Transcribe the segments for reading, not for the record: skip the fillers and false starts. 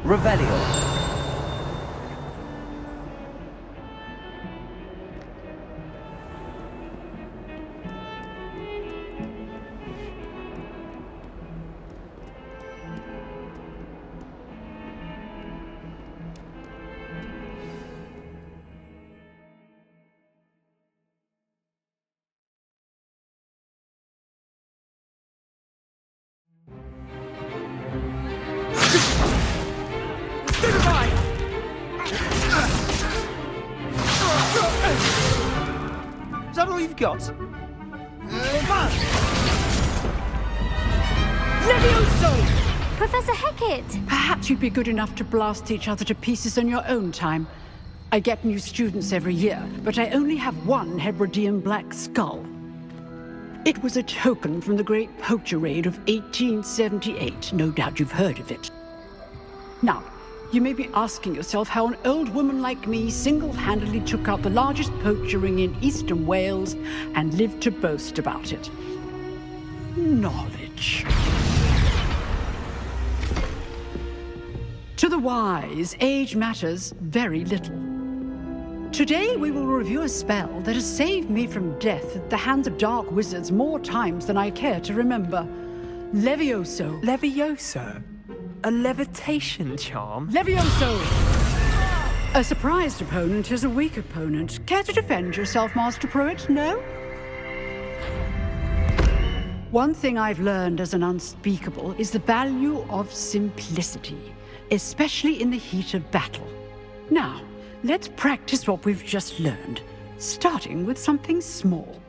Revelio. Is that all you've got? Levioso! Professor Hecat! Perhaps you'd be good enough to blast each other to pieces in your own time. I get new students every year, but I only have one Hebridean black skull. It was a token from the Great Poacher Raid of 1878. No doubt you've heard of it. Now, you may be asking yourself how an old woman like me single-handedly took out the largest poacher ring in eastern Wales and lived to boast about it. Knowledge. To the wise, age matters very little. Today we will review a spell that has saved me from death at the hands of dark wizards more times than I care to remember. Levioso. Levioso? A levitation charm? Levioso! A surprised opponent is a weak opponent. Care to defend yourself, Master Pruitt? No? One thing I've learned as an unspeakable is the value of simplicity, especially in the heat of battle. Now, let's practice what we've just learned, starting with something small.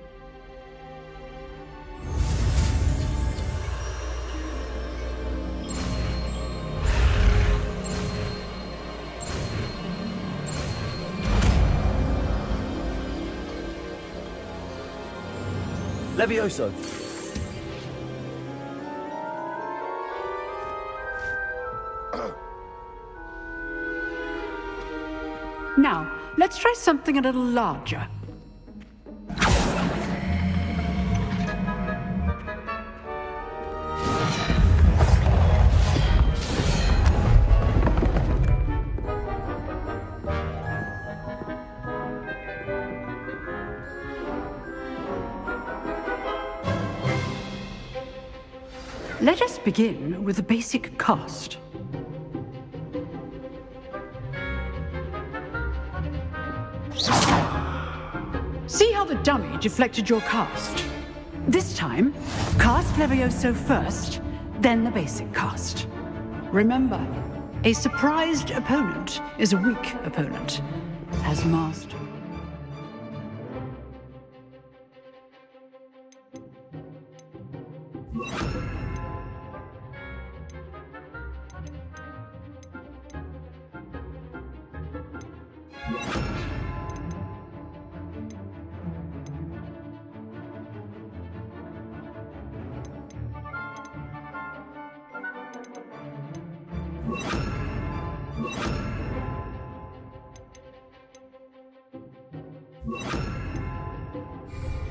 Levioso. Now, let's try something a little larger. Let us begin with the basic cast. See how the dummy deflected your cast? This time, cast Levioso first, then the basic cast. Remember, a surprised opponent is a weak opponent, as master.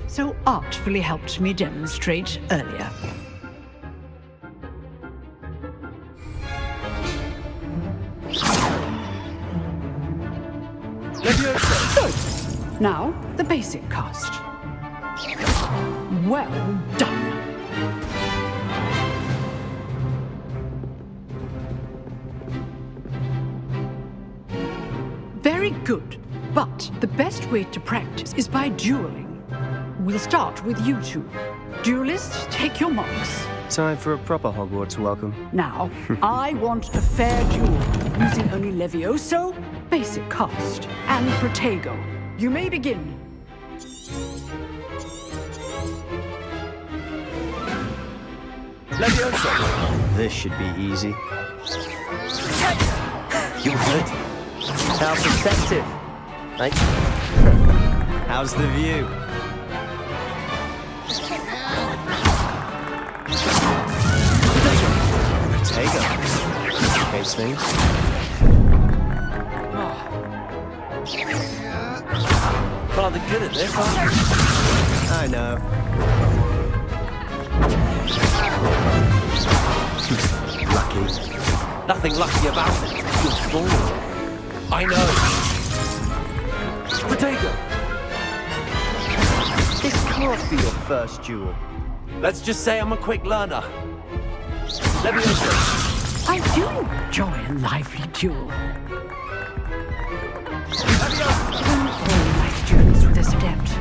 So artfully helped me demonstrate earlier. Good. Now, the basic cast. Well done. Very good. But the best way to practice is by dueling. We'll start with you two. Duelists, take your marks. Time for a proper Hogwarts welcome. Now, I want a fair duel, using only Levioso, basic cast, and Protego. You may begin. Levioso. This should be easy. You're good. How perceptive. Like, How's the view? Protego. Case things. rather good at this, aren't you? I know. Lucky. Nothing lucky about it. You're fool. I know. Protego! This can't be your first duel. Let's just say I'm a quick learner. Leviosa! I do enjoy a lively duel. All my students were this adept.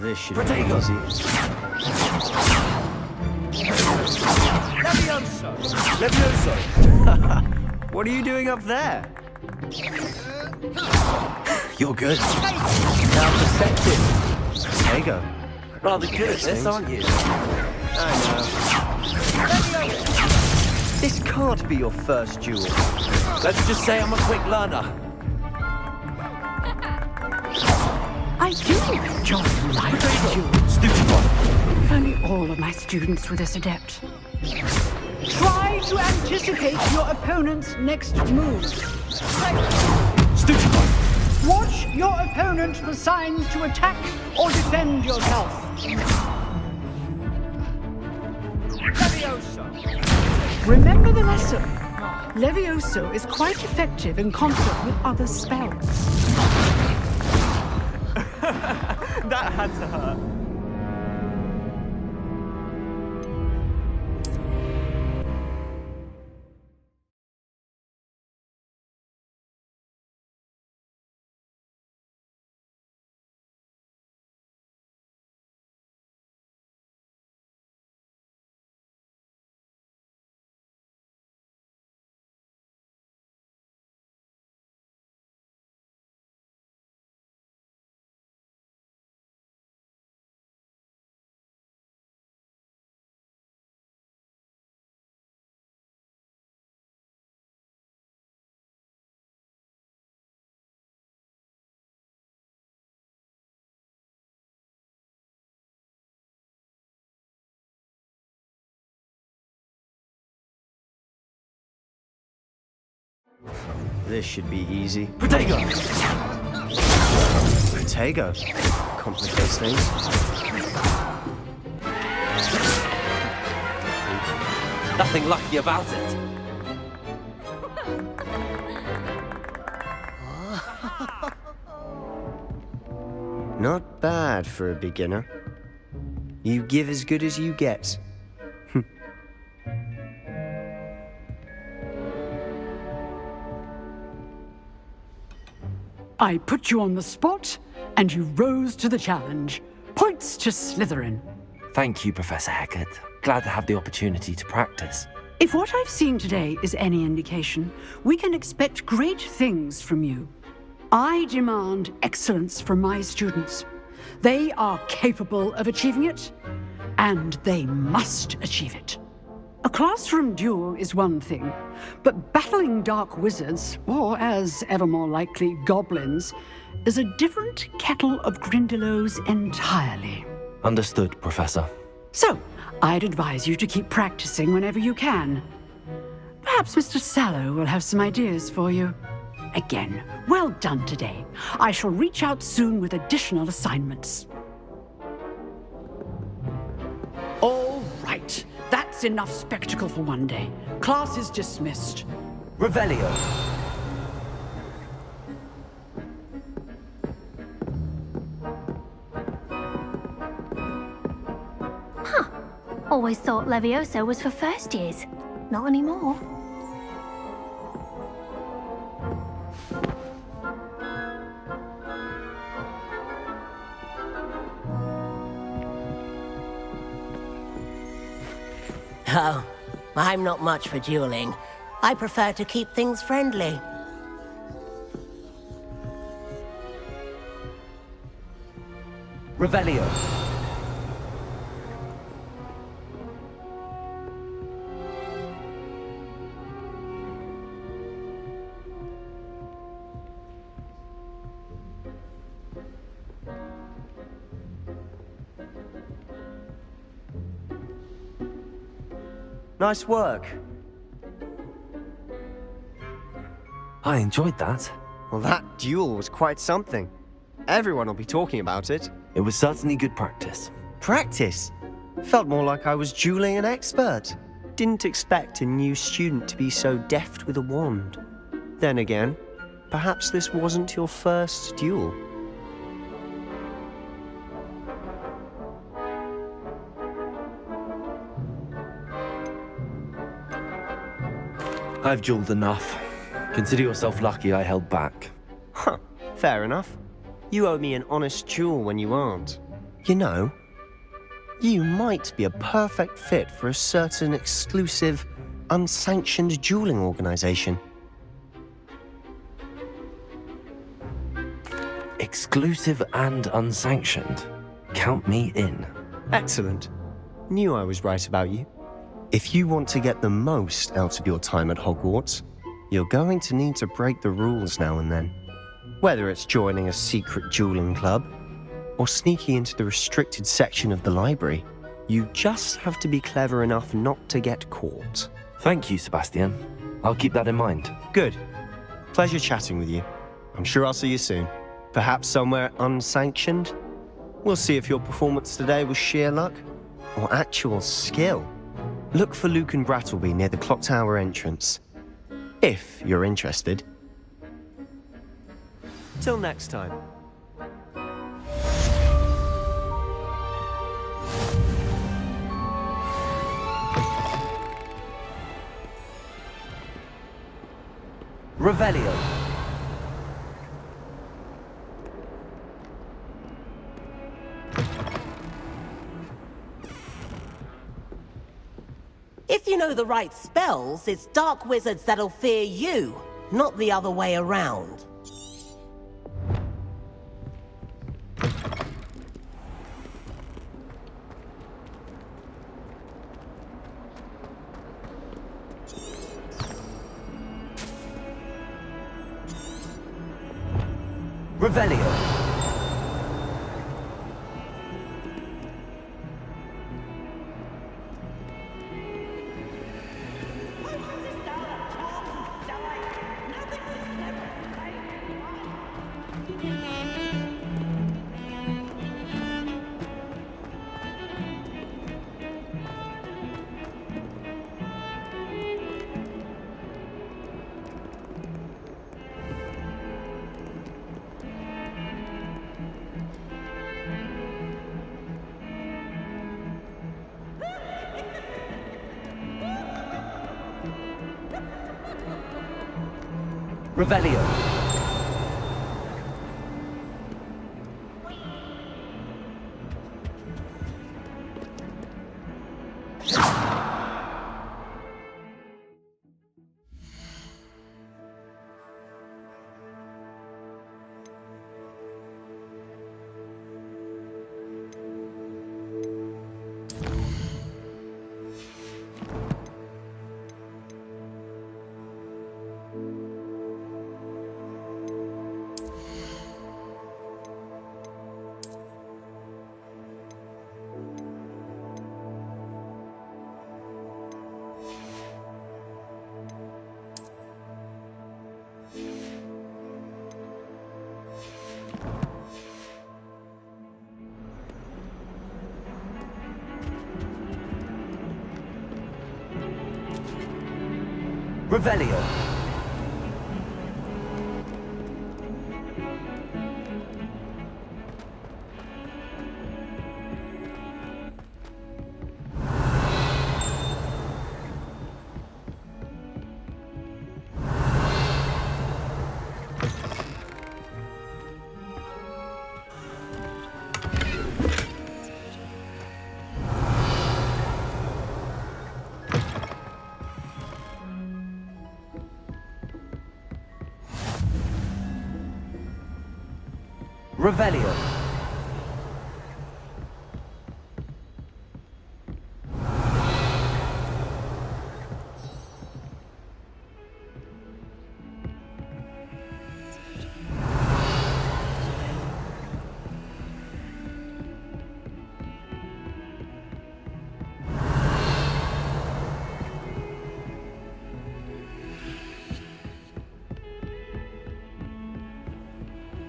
This should be Protego! easy. Levioso! Levioso! What are you doing up there? You're good. How perceptive. Protego. Rather good at this, aren't you? I know. This can't be your first duel. Let's just say I'm a quick learner. I do enjoy a lively duel. Stupid one. If only all of my students were this adept. Try to anticipate your opponent's next move. Stupid one. Watch your opponent for signs to attack or defend yourself. Remember the lesson. Levioso is quite effective in concert with other spells. That had to hurt. This should be easy. Protego! Protego. Complicates things. Nothing lucky about it. Not bad for a beginner. You give as good as you get. I put you on the spot, and you rose to the challenge. Points to Slytherin. Thank you, Professor Hecat. Glad to have the opportunity to practice. If what I've seen today is any indication, we can expect great things from you. I demand excellence from my students. They are capable of achieving it, and they must achieve it. A classroom duel is one thing, but battling dark wizards, or as ever more likely, goblins, is a different kettle of Grindylows entirely. Understood, Professor. So, I'd advise you to keep practicing whenever you can. Perhaps Mr. Sallow will have some ideas for you. Again, well done today. I shall reach out soon with additional assignments. All right. That's enough spectacle for one day. Class is dismissed. Revelio. Always thought Levioso was for first years. Not anymore. Oh, I'm not much for dueling. I prefer to keep things friendly. Revelio. Nice work. I enjoyed that. Well, that duel was quite something. Everyone will be talking about it. It was certainly good practice. Practice? Felt more like I was dueling an expert. Didn't expect a new student to be so deft with a wand. Then again, perhaps this wasn't your first duel. I've dueled enough. Consider yourself lucky I held back. Huh, fair enough. You owe me an honest duel when you aren't. You know, you might be a perfect fit for a certain exclusive, unsanctioned dueling organization. Exclusive and unsanctioned. Count me in. Excellent. Knew I was right about you. If you want to get the most out of your time at Hogwarts, you're going to need to break the rules now and then. Whether it's joining a secret dueling club, or sneaking into the restricted section of the library, you just have to be clever enough not to get caught. Thank you, Sebastian. I'll keep that in mind. Good. Pleasure chatting with you. I'm sure I'll see you soon. Perhaps somewhere unsanctioned? We'll see if your performance today was sheer luck, or actual skill. Look for Luke and Brattleby near the clock tower entrance. If you're interested. Till next time. Revelio. If you know the right spells, it's dark wizards that'll fear you, not the other way around. Revelio. Revelio. Revelio. Revelio.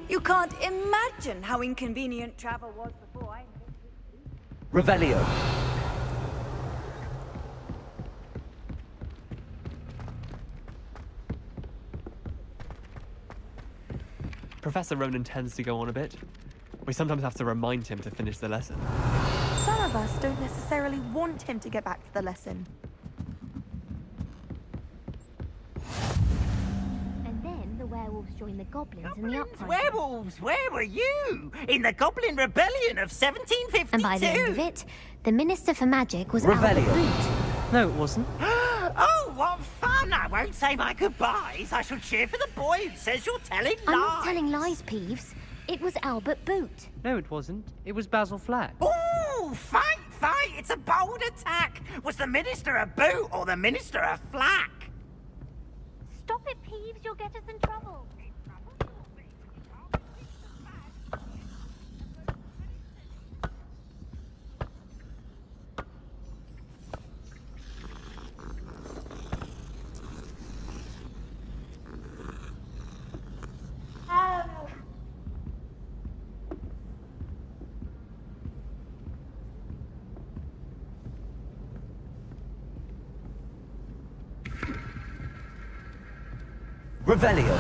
You can't imagine how inconvenient travel was before I... Revelio. Professor Ronan tends to go on a bit. We sometimes have to remind him to finish the lesson. Some of us don't necessarily want him to get back to the lesson. And then the werewolves joined the goblins in the uprising. Werewolves, where were you? In the Goblin Rebellion of 1752? And by the end of it, the Minister for Magic was Revelio. Albert Boot. No, it wasn't. Oh, what fun! I won't say my goodbyes. I shall cheer for the boy who says you're telling lies. I'm not telling lies, Peeves. It was Albert Boot. No, it wasn't. It was Basil Flack. Ooh, fight, fight! It's a bold attack. Was the Minister a boot or the Minister a flack? Stop it, Peeves. You'll get us in trouble. Revelio.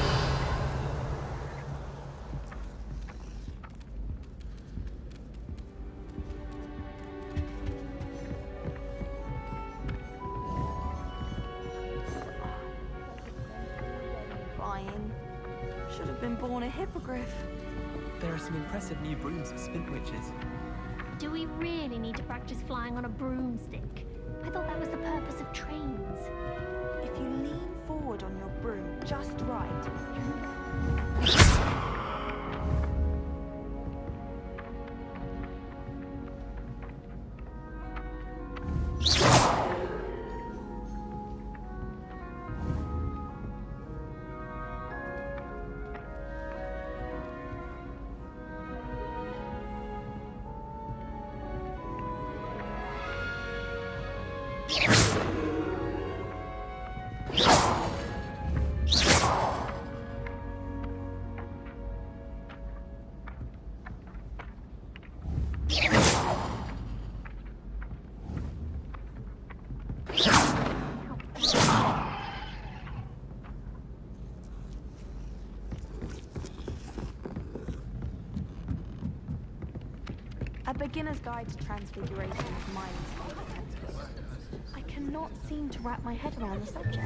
Crying. Should have been born a hippogriff. There are some impressive new brooms at Spintwitches. Do we really need to practice flying on a broomstick? I thought that was the purpose of trains. If you lean forward on your broom just right, A Beginner's Guide to Transfiguration is my textbook. I cannot seem to wrap my head around the subject.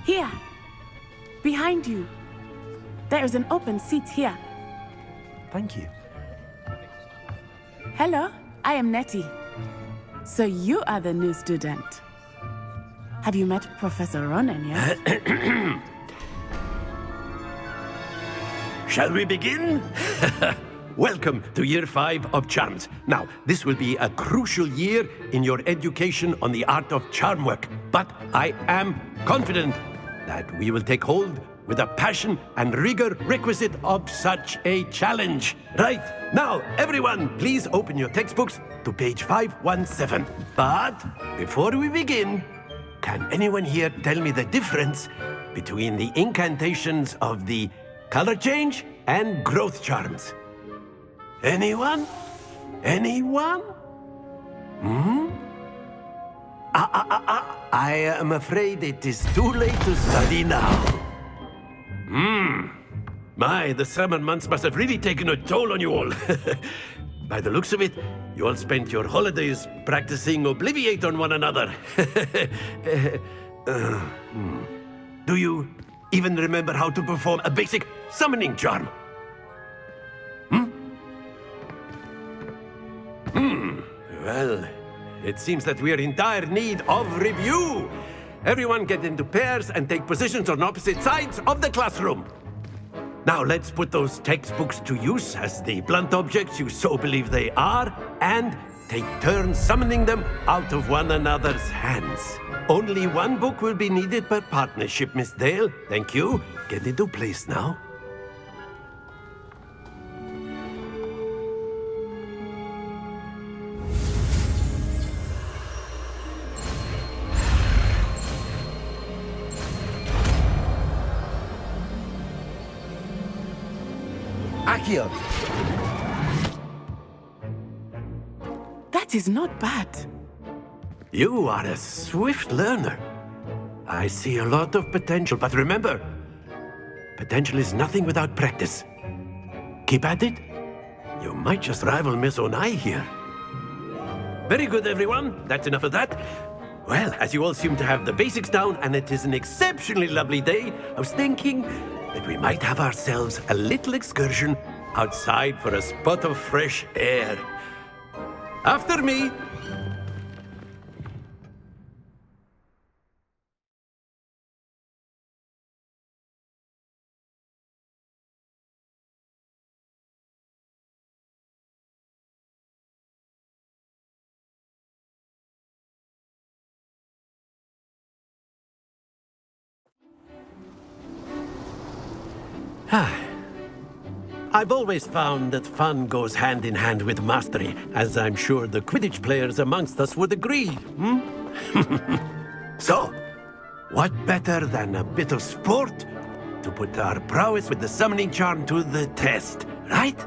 Here! Behind you! There is an open seat here. Thank you. Hello, I am Nettie. So you are the new student. Have you met Professor Ronan yet? Shall we begin? Welcome to Year 5 of Charms. Now, this will be a crucial year in your education on the art of charm work, but I am confident that we will take hold with the passion and rigor requisite of such a challenge. Right, now, everyone, please open your textbooks to page 517. But before we begin, can anyone here tell me the difference between the incantations of the color change and growth charms? Anyone? Anyone? I am afraid it is too late to study now. My, the summer months must have really taken a toll on you all. By the looks of it, you all spent your holidays practicing Obliviate on one another. Do you even remember how to perform a basic summoning charm? Well, it seems that we are in dire need of review. everyone get into pairs and take positions on opposite sides of the classroom. Now let's put those textbooks to use as the blunt objects you so believe they are, and take turns summoning them out of one another's hands. Only one book will be needed per partnership, Miss Dale. Thank you. Get into place now. Accio! That is not bad. You are a swift learner. I see a lot of potential, but remember, potential is nothing without practice. Keep at it. You might just rival Miss Onai here. Very good, everyone. That's enough of that. Well, as you all seem to have the basics down, and it is an exceptionally lovely day, I was thinking that we might have ourselves a little excursion outside for a spot of fresh air. After me. I've always found that fun goes hand in hand with mastery, as I'm sure the Quidditch players amongst us would agree. So, what better than a bit of sport to put our prowess with the summoning charm to the test, right?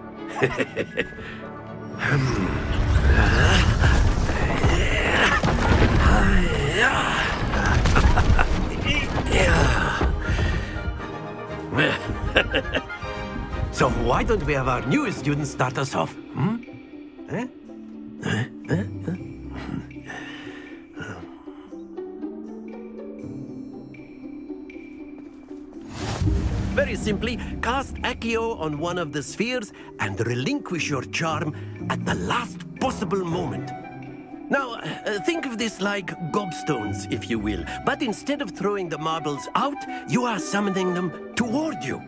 So why don't we have our newest student start us off? Very simply, cast Accio on one of the spheres and relinquish your charm at the last possible moment. Now, think of this like gobstones, if you will. But instead of throwing the marbles out, you are summoning them toward you.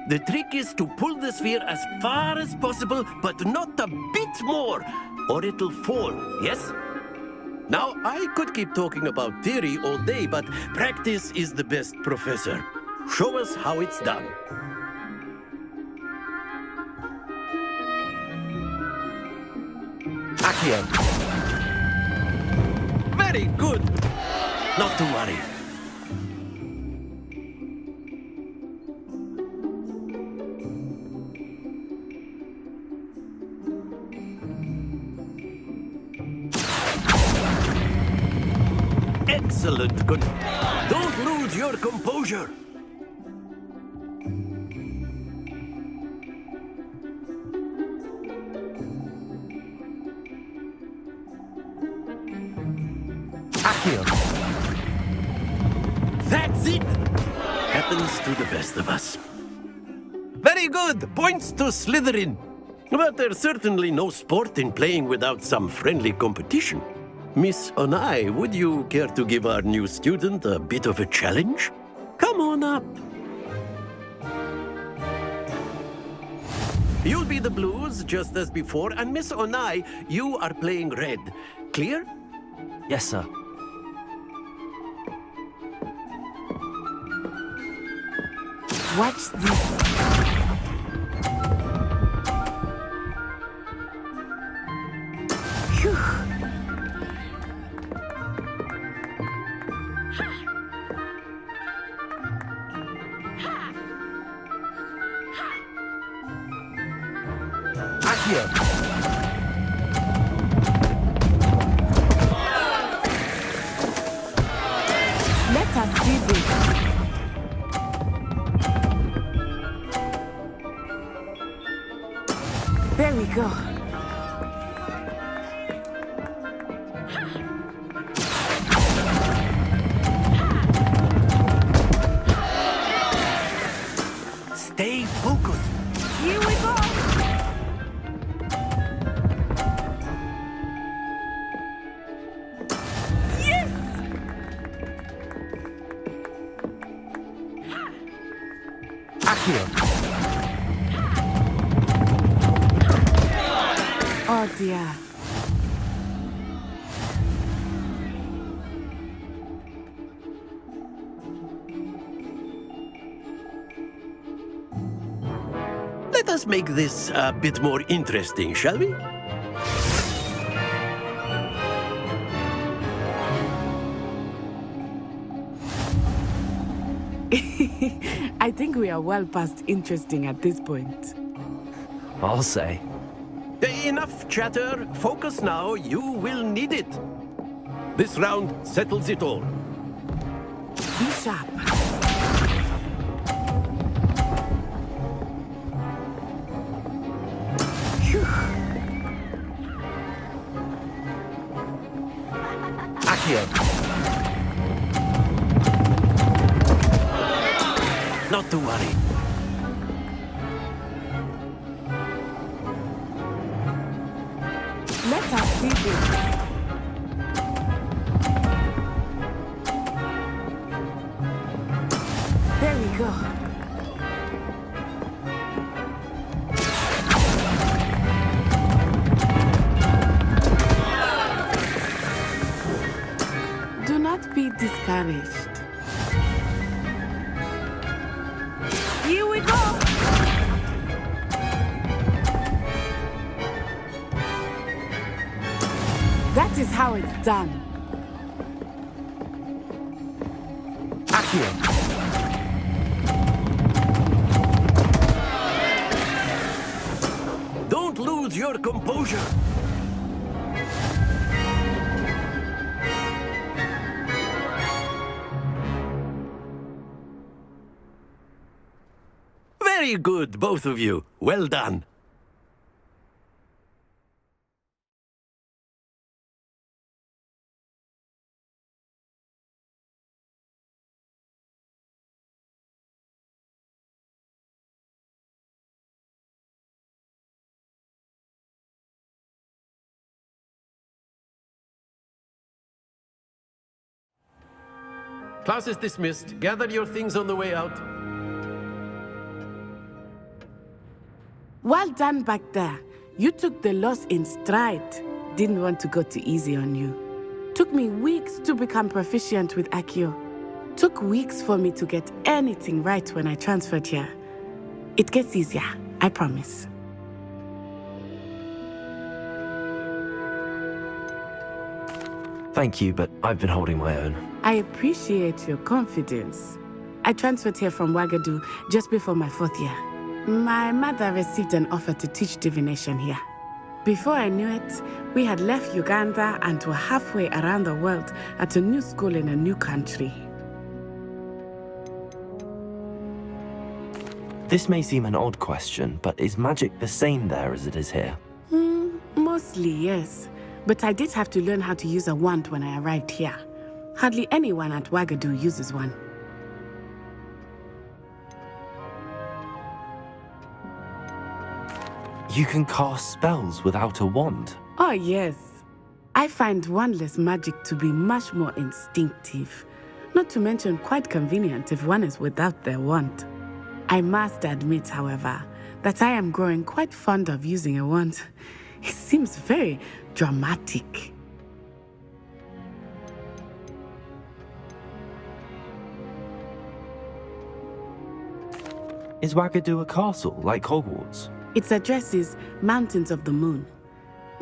The trick is to pull the sphere as far as possible, but not a bit more, or it'll fall, yes? Now, I could keep talking about theory all day, but practice is the best professor. Show us how it's done. Accio! Very good. Not to worry. Excellent. Good. Don't lose your composure. Accio! That's it! Happens to the best of us. Very good! Points to Slytherin. But there's certainly no sport in playing without some friendly competition. Miss Onai, would you care to give our new student a bit of a challenge? Come on up. You'll be the blues, just as before, and Miss Onai, you are playing red. Clear? Yes, sir. Watch this. Phew. Accio! Let us do this. There we go. Stay focused. Here we go. Yes! Accio. Oh dear. Let us make this a bit more interesting, shall we? I think we are well past interesting at this point. I'll say. Enough chatter. Focus now. You will need it. This round settles it all. Be sharp. Accio. Not to worry. Let us see this. There we go. Do not be discouraged. Here we go. That is how it's done. Accio. Don't lose your composure. Very good, both of you. Well done. Class is dismissed. Gather your things on the way out. Well done back there. You took the loss in stride. Didn't want to go too easy on you. Took me weeks to become proficient with Accio. Took weeks for me to get anything right when I transferred here. It gets easier, I promise. Thank you, but I've been holding my own. I appreciate your confidence. I transferred here from Wagadu just before my 4th year. My mother received an offer to teach divination here. Before I knew it, we had left Uganda and were halfway around the world at a new school in a new country. This may seem an odd question, but is magic the same there as it is here? Mostly, yes. But I did have to learn how to use a wand when I arrived here. Hardly anyone at Wagadu uses one. You can cast spells without a wand. Oh, yes. I find wandless magic to be much more instinctive. Not to mention quite convenient if one is without their wand. I must admit, however, that I am growing quite fond of using a wand. It seems very dramatic. Is Wagadu a castle, like Hogwarts? Its address is Mountains of the Moon.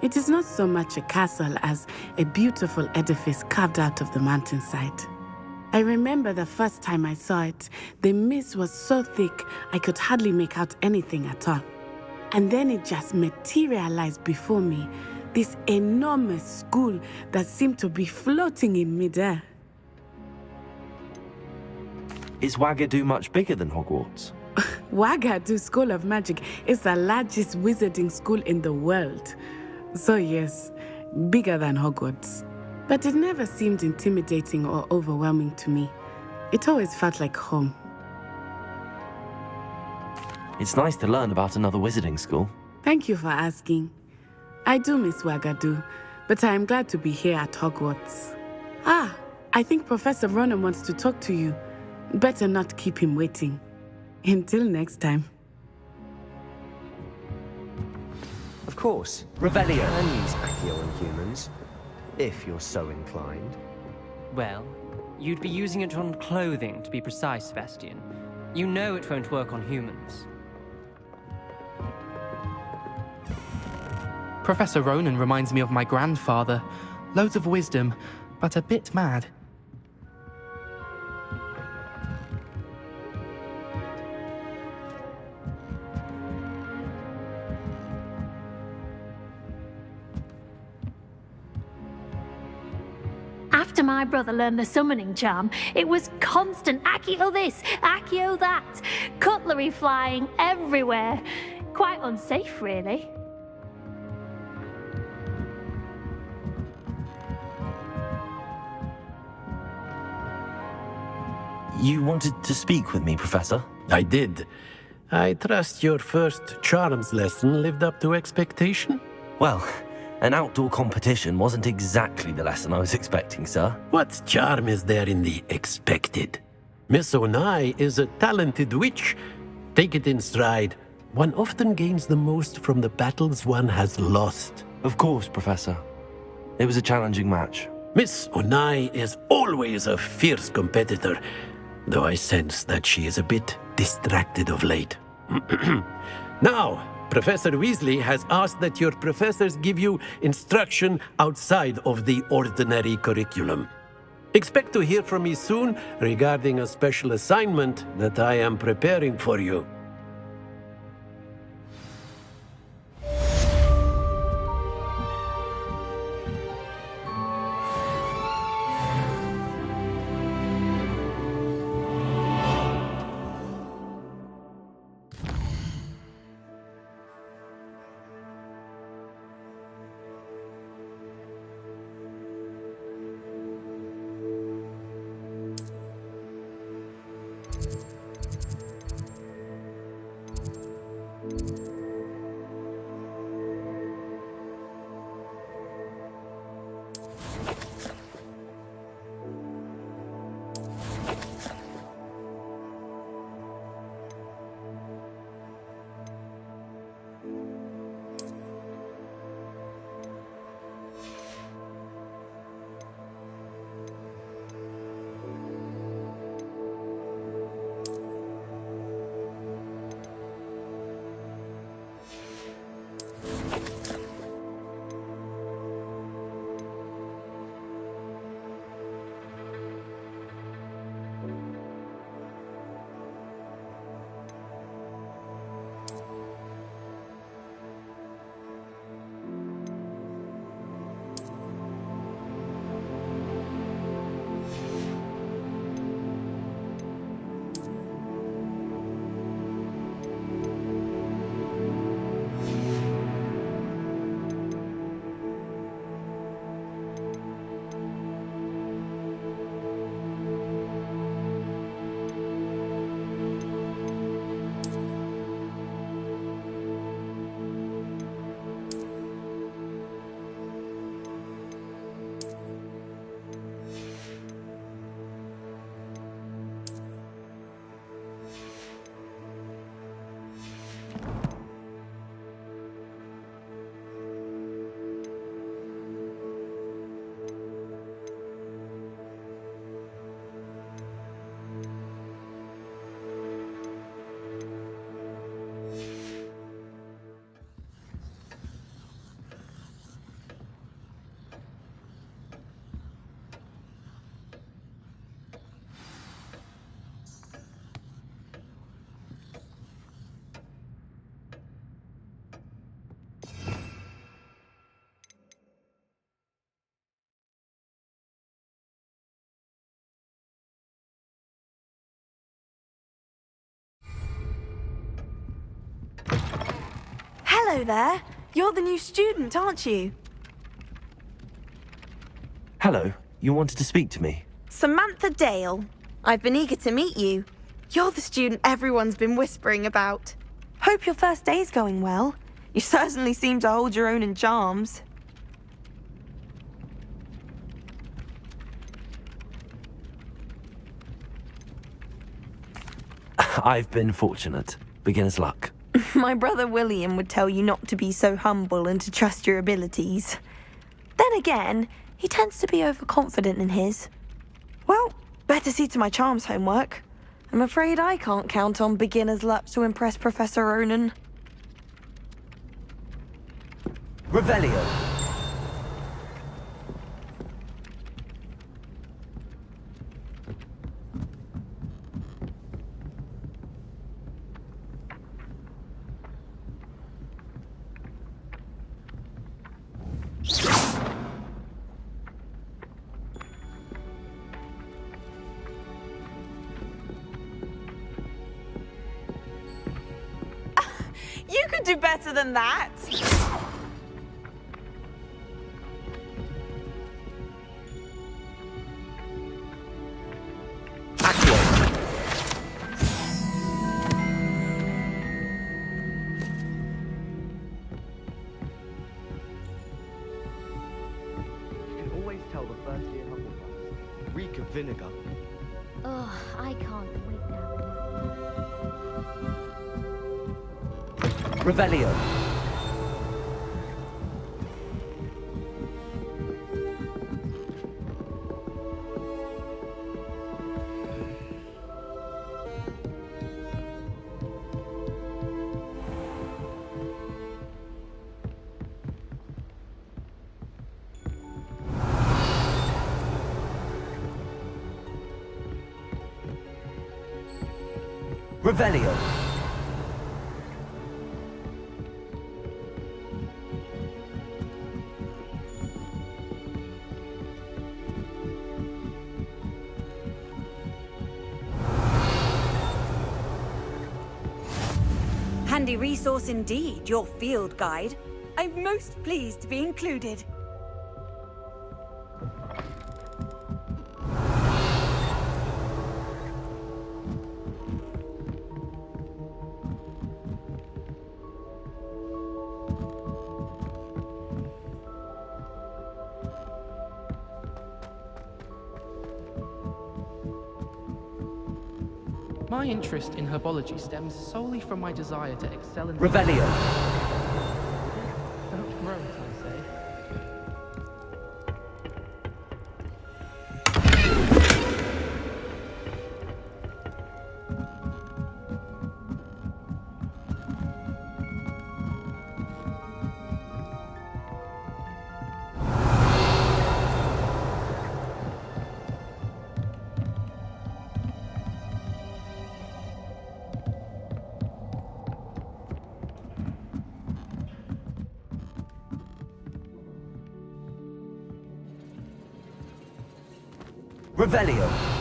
It is not so much a castle as a beautiful edifice carved out of the mountainside. I remember the first time I saw it, the mist was so thick I could hardly make out anything at all. And then it just materialized before me, this enormous school that seemed to be floating in midair. Is Wagadu much bigger than Hogwarts? Wagadu School of Magic is the largest wizarding school in the world. So yes, bigger than Hogwarts. But it never seemed intimidating or overwhelming to me. It always felt like home. It's nice to learn about another wizarding school. Thank you for asking. I do miss Wagadu, but I am glad to be here at Hogwarts. I think Professor Ronan wants to talk to you. Better not keep him waiting. Until next time. Of course. Revelio. You can use Accio on humans, if you're so inclined. Well, you'd be using it on clothing, to be precise, Sebastian. You know it won't work on humans. Professor Ronan reminds me of my grandfather. Loads of wisdom, but a bit mad. After my brother learned the summoning charm, it was constant Accio this, Accio that, cutlery flying everywhere. Quite unsafe, really. You wanted to speak with me, Professor? I did. I trust your first charms lesson lived up to expectation? Well, an outdoor competition wasn't exactly the lesson I was expecting, sir. What charm is there in the expected? Miss Onai is a talented witch. Take it in stride. One often gains the most from the battles one has lost. Of course, Professor. It was a challenging match. Miss Onai is always a fierce competitor, though I sense that she is a bit distracted of late. Now, Professor Weasley has asked that your professors give you instruction outside of the ordinary curriculum. Expect to hear from me soon regarding a special assignment that I am preparing for you. Hello there. You're the new student, aren't you? Hello, you wanted to speak to me? Samantha Dale. I've been eager to meet you. You're the student everyone's been whispering about. Hope your first day's going well. You certainly seem to hold your own in charms. I've been fortunate. Beginner's luck. My brother William would tell you not to be so humble and to trust your abilities. Then again, he tends to be overconfident in his. Well, better see to my charms homework. I'm afraid I can't count on beginner's luck to impress Professor Ronan. Revelio. You could do better than that. Reek of vinegar. Oh, I can't wait now. Revelio. Revelio. Handy resource indeed, your field guide. I'm most pleased to be included. My interest in herbology stems solely from my desire to excel in... Revelio. Don't grow, I say. Revelio.